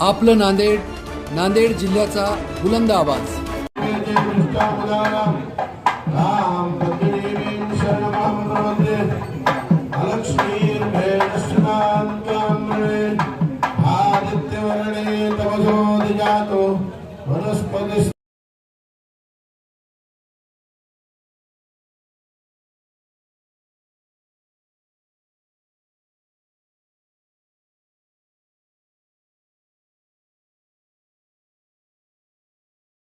आपलं नांदेड, नांदेड जिल्ह्याचा बुलंद आवाज.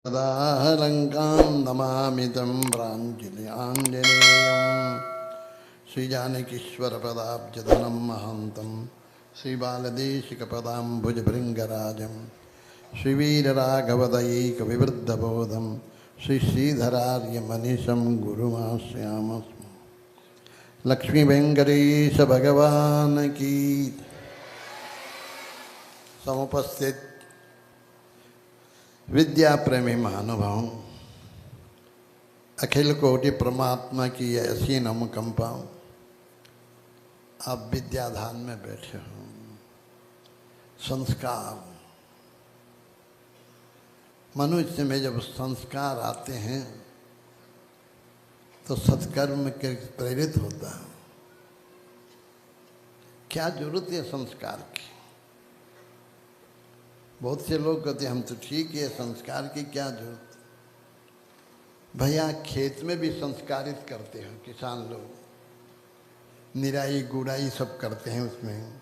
सदालङ्कां नमामि तं प्राञ्जलिराञ्जनेयं श्रीजानकीश्वरपदाब्जधनं महान्तं श्रीबालदेशिकपदाम्बुजभृङ्गराजं श्रीवीरराघवदयैकविवृद्धबोधं श्रीश्रीधरार्यमनिशं गुरुमाश्रयामस्मि. लक्ष्मीवेङ्कटेश भगवान की समुपस्थित विद्या प्रेमी महानुभाव, अखिल कोटि परमात्मा की ऐसी अनुकंपा, आप विद्याधाम में बैठे हो. संस्कार, मनुष्य में जब संस्कार आते हैं तो सत्कर्म के प्रेरित होता है. क्या जरूरत है संस्कार की? बहुत से लोग कहते हैं हम तो ठीक है, संस्कार की क्या जरूरत. भैया खेत में भी संस्कारित करते हैं किसान लोग, निराई गुड़ाई सब करते हैं उसमें,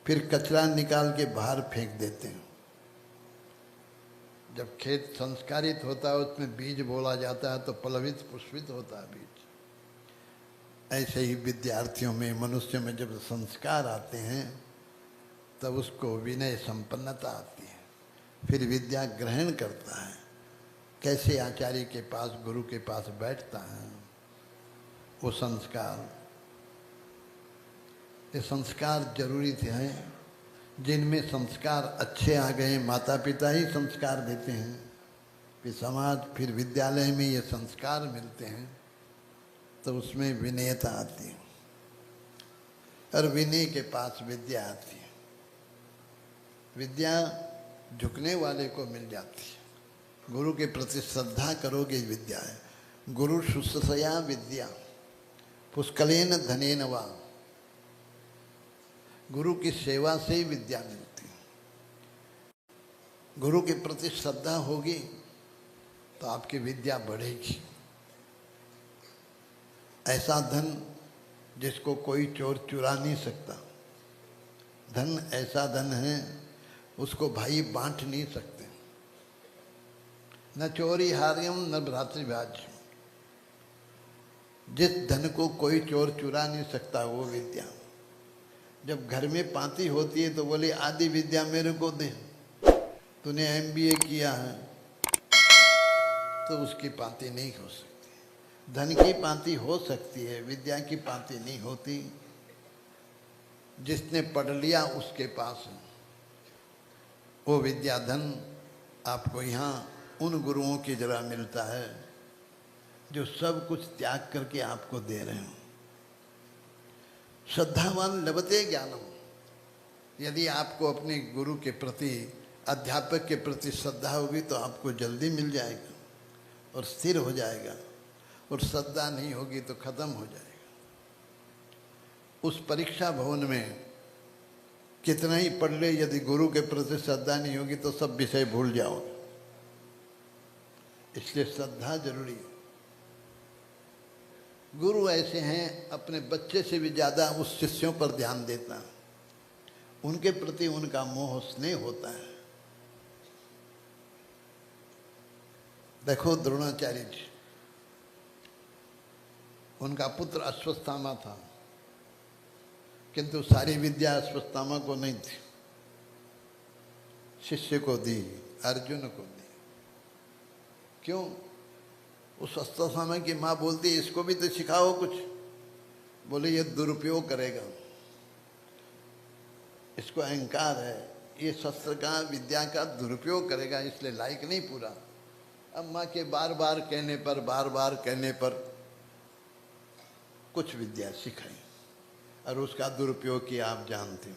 फिर कचरा निकाल के बाहर फेंक देते हैं. जब खेत संस्कारित होता है उसमें बीज बोला जाता है तो पलवित पुष्पित होता है बीज. ऐसे ही विद्यार्थियों में, मनुष्य में जब संस्कार आते हैं तब उसको विनय संपन्नता आती है, फिर विद्या ग्रहण करता है. कैसे आचार्य के पास, गुरु के पास बैठता है, वो संस्कार, ये संस्कार जरूरी थे हैं. जिनमें संस्कार अच्छे आ गए, माता पिता ही संस्कार देते हैं, फिर समाज, फिर विद्यालय में ये संस्कार मिलते हैं तो उसमें विनयता आती है और विनय के पास विद्या आती है. विद्या झुकने वाले को मिल जाती है. गुरु के प्रति श्रद्धा करोगे विद्या है. गुरु शुश्रूषया विद्या पुष्कलेन धनेन वा, गुरु की सेवा से ही विद्या मिलती है. गुरु के प्रति श्रद्धा होगी तो आपकी विद्या बढ़ेगी. ऐसा धन जिसको कोई चोर चुरा नहीं सकता. धन ऐसा धन है उसको भाई बांट नहीं सकते. न चोरी हार्यम न भ्रातृभाज्यम. जिस धन को कोई चोर चुरा नहीं सकता वो विद्या. जब घर में पाती होती है तो बोले आदि विद्या मेरे को दे, तूने MBA किया है, तो उसकी पाती नहीं हो सकती. धन की पाती हो सकती है, विद्या की पाती नहीं होती. जिसने पढ़ लिया उसके पास है वो विद्याधन. आपको यहाँ उन गुरुओं की जगह मिलता है जो सब कुछ त्याग करके आपको दे रहे हो. श्रद्धावान लभते ज्ञानम. यदि आपको अपने गुरु के प्रति, अध्यापक के प्रति श्रद्धा होगी तो आपको जल्दी मिल जाएगा और स्थिर हो जाएगा, और श्रद्धा नहीं होगी तो खत्म हो जाएगा. उस परीक्षा भवन में कितना ही पढ़ ले, यदि गुरु के प्रति श्रद्धा नहीं होगी तो सब विषय भूल जाओगे. इसलिए श्रद्धा जरूरी है. गुरु ऐसे हैं अपने बच्चे से भी ज्यादा उस शिष्यों पर ध्यान देता है. उनके प्रति उनका मोह स्नेह होता है. देखो द्रोणाचार्य जी, उनका पुत्र अश्वत्थामा था, किंतु सारी विद्या अश्वत्थामा को नहीं थी, शिष्य को दी, अर्जुन को दी. क्यों? उस अश्वत्थामा की माँ बोलती इसको भी तो सिखाओ कुछ. बोले ये दुरुपयोग करेगा, इसको अहंकार है, ये शस्त्र का, विद्या का दुरुपयोग करेगा, इसलिए लायक नहीं पूरा. अम्मा के बार बार कहने पर कुछ विद्या सिखाई और उसका दुरुपयोग किया, आप जानते हो.